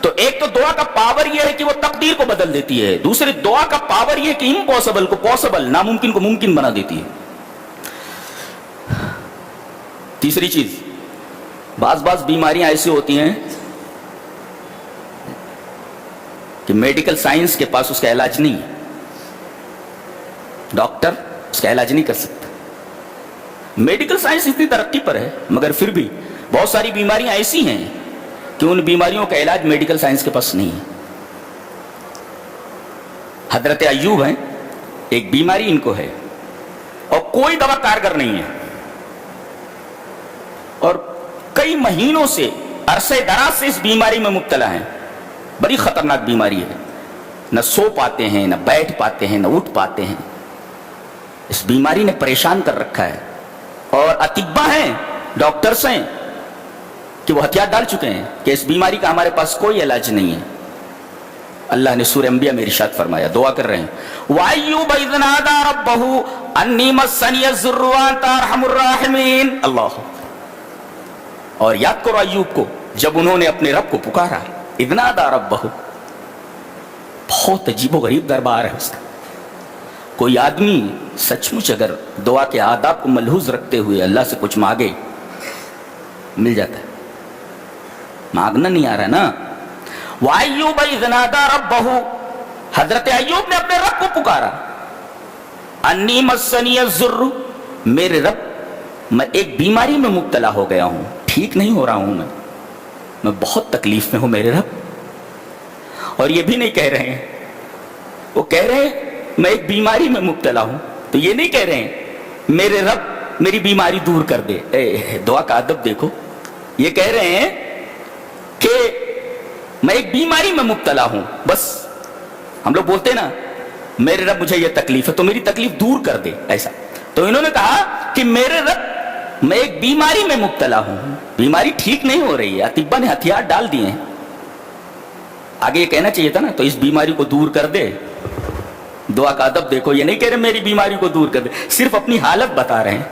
تو ایک تو دعا کا پاور یہ ہے کہ وہ تقدیر کو بدل دیتی ہے، دوسری دعا کا پاور یہ ہے کہ امپاسبل کو پاسبل، ناممکن کو ممکن بنا دیتی ہے۔ تیسری چیز، بعض بیماریاں ایسی ہوتی ہیں کہ میڈیکل سائنس کے پاس اس کا علاج نہیں ہے، ڈاکٹر اس کا علاج نہیں کر سکتا۔ میڈیکل سائنس اتنی ترقی پر ہے مگر پھر بھی بہت ساری بیماریاں ایسی ہیں کہ ان بیماریوں کا علاج میڈیکل سائنس کے پاس نہیں ہے۔ حضرت ایوب ہیں، ایک بیماری ان کو ہے اور کوئی دوا کارگر نہیں ہے، اور کئی مہینوں سے، عرصے دراز سے اس بیماری میں مبتلا ہیں۔ بڑی خطرناک بیماری ہے، نہ سو پاتے ہیں، نہ بیٹھ پاتے ہیں، نہ اٹھ پاتے ہیں۔ اس بیماری نے پریشان کر رکھا ہے، اور اطباء ہیں، ڈاکٹرز ہیں کہ وہ ہتھیار ڈال چکے ہیں کہ اس بیماری کا ہمارے پاس کوئی علاج نہیں ہے۔ اللہ نے سورہ انبیاء میں ارشاد فرمایا، دعا کر رہے ہیں، وَأَيُّوبَ إِذْ نَادَىٰ رَبَّهُ أَنِّي مَسَّنِيَ الضُّرُّ وَأَنتَ أَرْحَمُ الرَّاحِمِينَ۔ اللہ، اور یاد کرو ایوب کو جب انہوں نے اپنے رب کو پکارا، اذ نادى ربہ۔ بہت عجیب و غریب دربار ہے اس کا۔ کوئی آدمی سچ مچ اگر دعا کے آداب کو ملحوظ رکھتے ہوئے اللہ سے کچھ مانگے، مل جاتا ہے۔ مانگنا نہیں آ رہا نا۔ وَأَيُّوبَ إِذْ نَادَىٰ رَبَّهُ، حضرت ایوب نے اپنے رب کو پکارا، أَنِّي مَسَّنِيَ الضُّرُّ، میرے رب میں ایک بیماری میں مبتلا ہو گیا ہوں، ٹھیک نہیں ہو رہا ہوں میں بہت تکلیف میں ہوں میرے رب۔ اور یہ بھی نہیں کہہ رہے ہیں، وہ کہہ رہے ہیں میں ایک بیماری میں مبتلا ہوں، تو یہ نہیں کہہ رہے ہیں میرے رب میری بیماری دور کر دے۔ دعا کا ادب دیکھو، یہ کہہ رہے ہیں کہ میں ایک بیماری میں مبتلا ہوں، بس ہم لوگ بولتے ہیں نا میرے رب مجھے یہ تکلیف ہے تو میری تکلیف دور کر دے، ایسا۔ تو انہوں نے کہا کہ میرے رب میں ایک بیماری میں مبتلا ہوں، بیماری ٹھیک نہیں ہو رہی ہے، اطباء نے ہتھیار ڈال دیے ہیں۔ آگے یہ کہنا چاہیے تھا نا تو اس بیماری کو دور کر دے۔ دعا کا ادب دیکھو، یہ نہیں کہہ رہے میری بیماری کو دور کر دے، صرف اپنی حالت بتا رہے ہیں،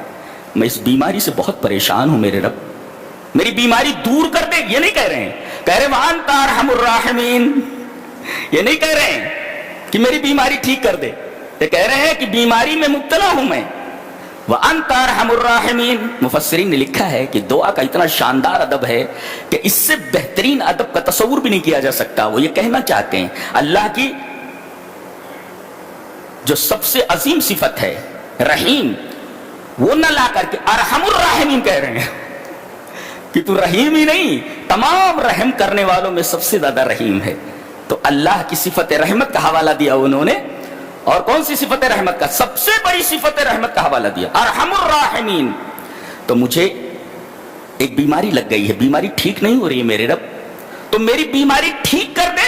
میں اس بیماری سے بہت پریشان ہوں میرے رب، میری بیماری دور کر دے۔ یہ نہیں کہہ رہے ہیں، کہہ رہے وَأَنْتَ أَرْحَمُ الرَّاحِمِينَ، یہ نہیں کہہ رہے ہیں کہ میری بیماری ٹھیک کر دے، یہ کہہ رہے ہیں کہ بیماری میں مبتلا ہوں میں۔ وَأَنْتَ أَرْحَمُ الرَّاحِمِينَ، مفسرین نے لکھا ہے کہ دعا کا اتنا شاندار ادب ہے کہ اس سے بہترین ادب کا تصور بھی نہیں کیا جا سکتا۔ وہ یہ کہنا چاہتے ہیں اللہ کی جو سب سے عظیم صفت ہے رحیم، وہ نہ لا کر کے ارحم الراحمین کہہ رہے ہیں کہ تو رحیم ہی نہیں، تمام رحم کرنے والوں میں سب سے زیادہ رحیم ہے۔ تو اللہ کی صفت رحمت کا حوالہ دیا انہوں نے، اور کون سی صفت رحمت کا؟ سب سے بڑی صفت رحمت کا حوالہ دیا، ارحم الراحمین۔ تو مجھے ایک بیماری لگ گئی ہے، بیماری ٹھیک نہیں ہو رہی ہے میرے رب، تو میری بیماری ٹھیک کر دے،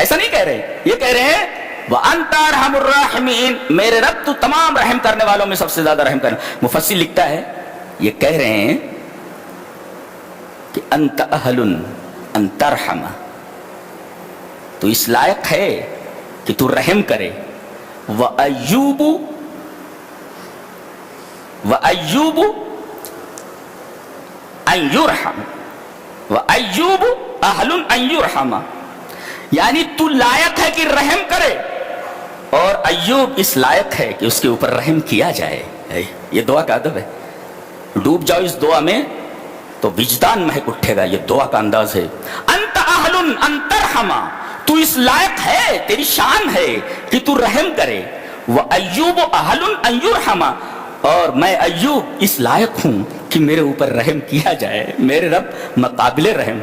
ایسا نہیں کہہ رہے، یہ کہہ رہے ہیں وَأَنْتَ أَرْحَمُ الرَّاحِمِينَ، میرے رب تو تمام رحم کرنے والوں میں سب سے زیادہ رحم کرنے۔ مفسر لکھتا ہے یہ کہہ رہے ہیں کہ أَنْتَ أَهْلٌ أَنْ تَرْحَمَ، تو اس لائق ہے کہ تو رحم کرے۔ وَأَيُّوبُ أَنْ يُرْحَمَ، وَأَيُّوبُ أَهْلٌ أَنْ يُرْحَمَ، یعنی تو لائق ہے کہ رحم کرے، اور ایوب اس لائق ہے کہ اس کے اوپر رحم کیا جائے۔ یہ دعا کا ادب ہے۔ ڈوب جاؤ اس دعا میں تو وجدان مہک اٹھے گا، یہ دعا کا انداز ہے۔ انت اہل ان ترحم، تو اس لائق ہے، تیری شان ہے کہ تو رحم کرے۔ وَأَيُّوبُ أَهْلٌ أَن يُرْحَمَ، اور میں ایوب اس لائق ہوں کہ میرے اوپر رحم کیا جائے، میرے رب میں قابل رحم،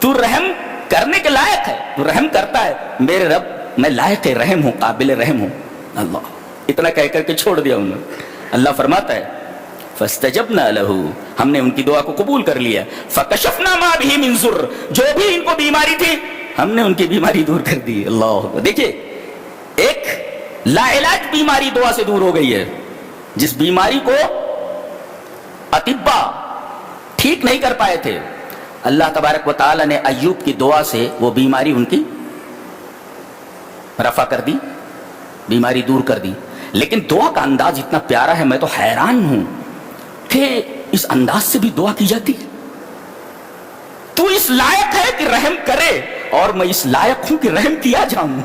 تو رحم کرنے کے لائق ہے، تو رحم کرتا ہے، میرے رب میں لائق رحم ہوں، قابل رحم ہوں۔ اللہ اتنا کہہ کر کے چھوڑ دیا انہوں نے۔ اللہ فرماتا ہے فَاسْتَجَبْنَا لَهُ، ہم نے ان کی دعا کو قبول کر لیا۔ فَكَشَفْنَا مَا بِهِ مِنْ ضُرٍّ، جو بھی ان کو بیماری تھی ہم نے ان کی بیماری دور کر دی۔ اللہ دیکھیے، ایک لا علاج بیماری دعا سے دور ہو گئی ہے، جس بیماری کو اطباء ٹھیک نہیں کر پائے تھے، اللہ تبارک و تعالی نے ایوب کی دعا سے وہ بیماری ان کی رفع کر دی، بیماری دور کر دی۔ لیکن دعا کا انداز اتنا پیارا ہے، میں تو حیران ہوں کہ اس انداز سے بھی دعا کی جاتی ہے۔ تو اس لائق ہے کہ رحم کرے، اور میں اس لائق ہوں کہ رحم کیا جاؤں.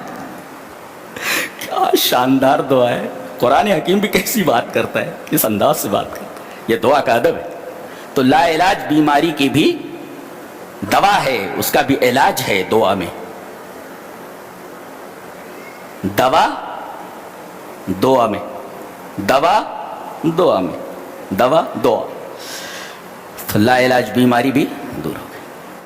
کیا شاندار دعا ہے. قرآن حکیم بھی کیسی بات کرتا ہے, کس انداز سے بات کرتا ہے. یہ دعا کا ادب ہے. تو لا علاج بیماری کی بھی دوا ہے, اس کا بھی علاج ہے دعا میں. دوا دعا میں, دوا دعا میں, دوا دعا. تو لا علاج بیماری بھی دور ہو.